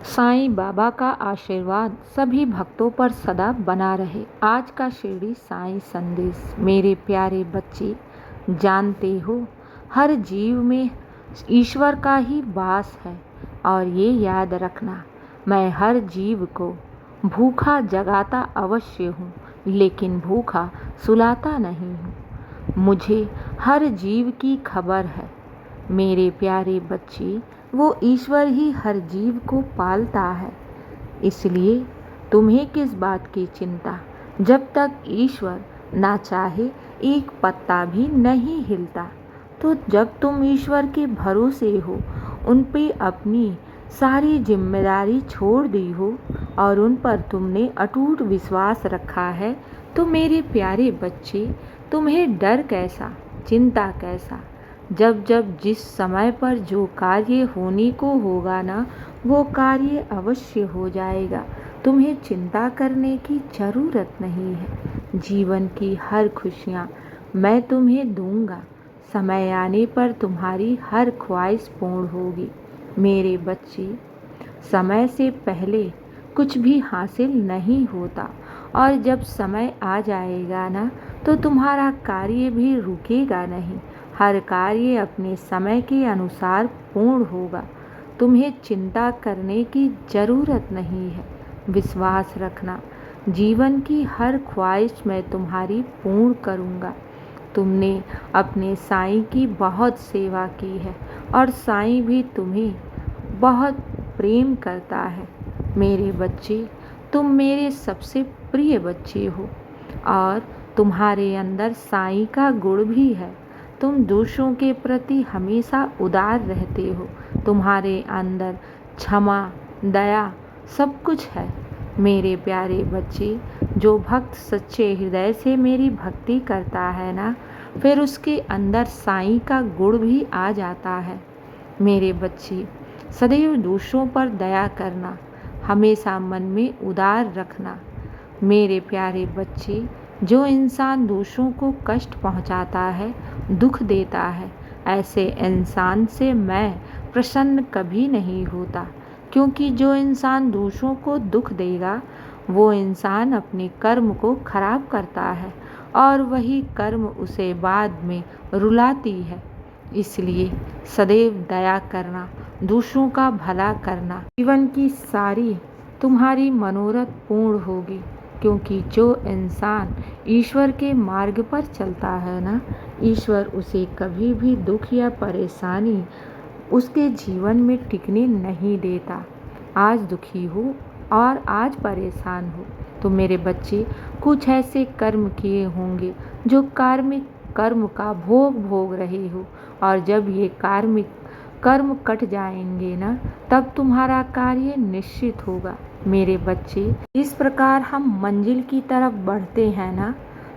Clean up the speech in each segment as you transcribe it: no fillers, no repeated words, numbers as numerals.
साईं बाबा का आशीर्वाद सभी भक्तों पर सदा बना रहे। आज का शिरडी साईं संदेश। मेरे प्यारे बच्चे, जानते हो हर जीव में ईश्वर का ही वास है और ये याद रखना, मैं हर जीव को भूखा जगाता अवश्य हूँ, लेकिन भूखा सुलाता नहीं हूँ। मुझे हर जीव की खबर है। मेरे प्यारे बच्चे, वो ईश्वर ही हर जीव को पालता है, इसलिए तुम्हें किस बात की चिंता। जब तक ईश्वर ना चाहे एक पत्ता भी नहीं हिलता। तो जब तुम ईश्वर के भरोसे हो, उन पे अपनी सारी जिम्मेदारी छोड़ दी हो और उन पर तुमने अटूट विश्वास रखा है, तो मेरे प्यारे बच्चे, तुम्हें डर कैसा, चिंता कैसा। जब जब जिस समय पर जो कार्य होने को होगा ना, वो कार्य अवश्य हो जाएगा। तुम्हें चिंता करने की ज़रूरत नहीं है। जीवन की हर खुशियाँ मैं तुम्हें दूंगा। समय आने पर तुम्हारी हर ख्वाहिश पूर्ण होगी। मेरे बच्चे, समय से पहले कुछ भी हासिल नहीं होता और जब समय आ जाएगा ना, तो तुम्हारा कार्य भी रुकेगा नहीं। हर कार्य अपने समय के अनुसार पूर्ण होगा। तुम्हें चिंता करने की ज़रूरत नहीं है। विश्वास रखना, जीवन की हर ख्वाहिश मैं तुम्हारी पूर्ण करूँगा। तुमने अपने साईं की बहुत सेवा की है और साईं भी तुम्हें बहुत प्रेम करता है। मेरे बच्चे, तुम मेरे सबसे प्रिय बच्चे हो और तुम्हारे अंदर साईं का गुण भी है। तुम दूसरों के प्रति हमेशा उदार रहते हो। तुम्हारे अंदर क्षमा, दया सब कुछ है। मेरे प्यारे बच्चे, जो भक्त सच्चे हृदय से मेरी भक्ति करता है ना, फिर उसके अंदर साईं का गुण भी आ जाता है। मेरे बच्चे, सदैव दूसरों पर दया करना, हमेशा मन में उदार रखना। मेरे प्यारे बच्चे, जो इंसान दूसरों को कष्ट पहुंचाता है, दुख देता है, ऐसे इंसान से मैं प्रसन्न कभी नहीं होता, क्योंकि जो इंसान दूसरों को दुख देगा, वो इंसान अपने कर्म को खराब करता है और वही कर्म उसे बाद में रुलाती है। इसलिए सदैव दया करना, दूसरों का भला करना, जीवन की सारी तुम्हारी मनोरथ पूर्ण होगी। क्योंकि जो इंसान ईश्वर के मार्ग पर चलता है ना, ईश्वर उसे कभी भी दुख या परेशानी उसके जीवन में टिकने नहीं देता। आज दुखी हो और आज परेशान हो, तो मेरे बच्चे कुछ ऐसे कर्म किए होंगे जो कार्मिक कर्म का भोग भोग रहे हो, और जब ये कार्मिक कर्म कट जाएंगे ना, तब तुम्हारा कार्य निश्चित होगा। मेरे बच्चे, इस प्रकार हम मंजिल की तरफ बढ़ते हैं ना,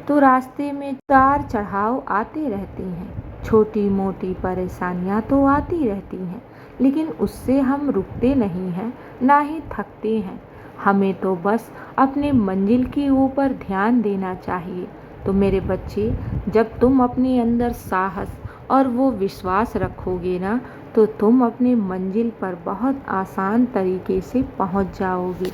तो रास्ते में उतार चढ़ाव आते रहते हैं। छोटी मोटी परेशानियां तो आती रहती हैं, लेकिन उससे हम रुकते नहीं हैं, ना ही थकते हैं। हमें तो बस अपने मंजिल के ऊपर ध्यान देना चाहिए। तो मेरे बच्चे, जब तुम अपने अंदर साहस और वो विश्वास रखोगे ना, तो तुम अपने मंजिल पर बहुत आसान तरीके से पहुंच जाओगे।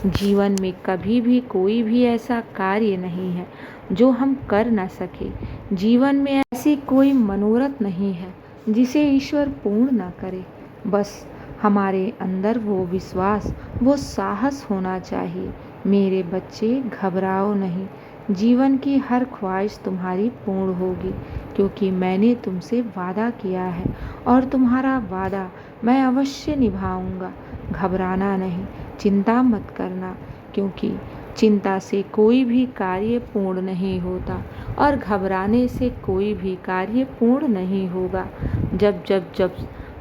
जीवन में कभी भी कोई भी ऐसा कार्य नहीं है जो हम कर न सके। जीवन में ऐसी कोई मनोरथ नहीं है जिसे ईश्वर पूर्ण न करे। बस हमारे अंदर वो विश्वास, वो साहस होना चाहिए। मेरे बच्चे, घबराओ नहीं। जीवन की हर ख्वाहिश तुम्हारी पूर्ण होगी, क्योंकि मैंने तुमसे वादा किया है और तुम्हारा वादा मैं अवश्य निभाऊंगा। घबराना नहीं, चिंता मत करना, क्योंकि चिंता से कोई भी कार्य पूर्ण नहीं होता और घबराने से कोई भी कार्य पूर्ण नहीं होगा। जब जब जब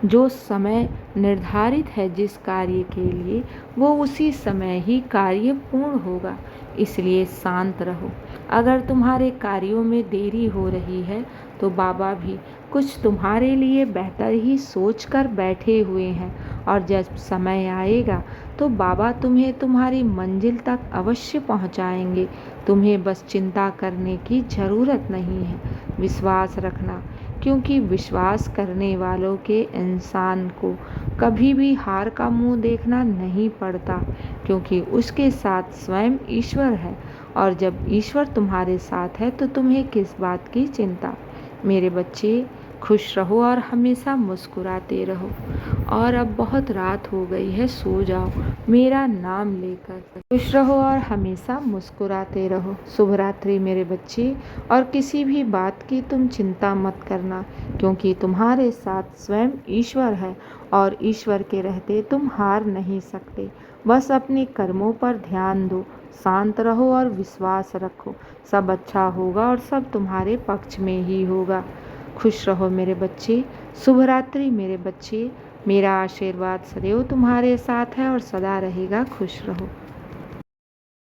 जो समय निर्धारित है जिस कार्य के लिए, वो उसी समय ही कार्य पूर्ण होगा। इसलिए शांत रहो। अगर तुम्हारे कार्यों में देरी हो रही है, तो बाबा भी कुछ तुम्हारे लिए बेहतर ही सोच कर बैठे हुए हैं, और जब समय आएगा तो बाबा तुम्हें तुम्हारी मंजिल तक अवश्य पहुंचाएंगे। तुम्हें बस चिंता करने की ज़रूरत नहीं है। विश्वास रखना, क्योंकि विश्वास करने वालों के इंसान को कभी भी हार का मुंह देखना नहीं पड़ता, क्योंकि उसके साथ स्वयं ईश्वर है। और जब ईश्वर तुम्हारे साथ है तो तुम्हें किस बात की चिंता। मेरे बच्चे, खुश रहो और हमेशा मुस्कुराते रहो। और अब बहुत रात हो गई है, सो जाओ मेरा नाम लेकर। खुश रहो और हमेशा मुस्कुराते रहो। शुभ रात्रि मेरे बच्चे। और किसी भी बात की तुम चिंता मत करना, क्योंकि तुम्हारे साथ स्वयं ईश्वर है और ईश्वर के रहते तुम हार नहीं सकते। बस अपने कर्मों पर ध्यान दो, शांत रहो और विश्वास रखो। सब अच्छा होगा और सब तुम्हारे पक्ष में ही होगा। खुश रहो मेरे बच्चे। शुभ रात्रि मेरे बच्चे। मेरा आशीर्वाद सदैव तुम्हारे साथ है और सदा रहेगा। खुश रहो।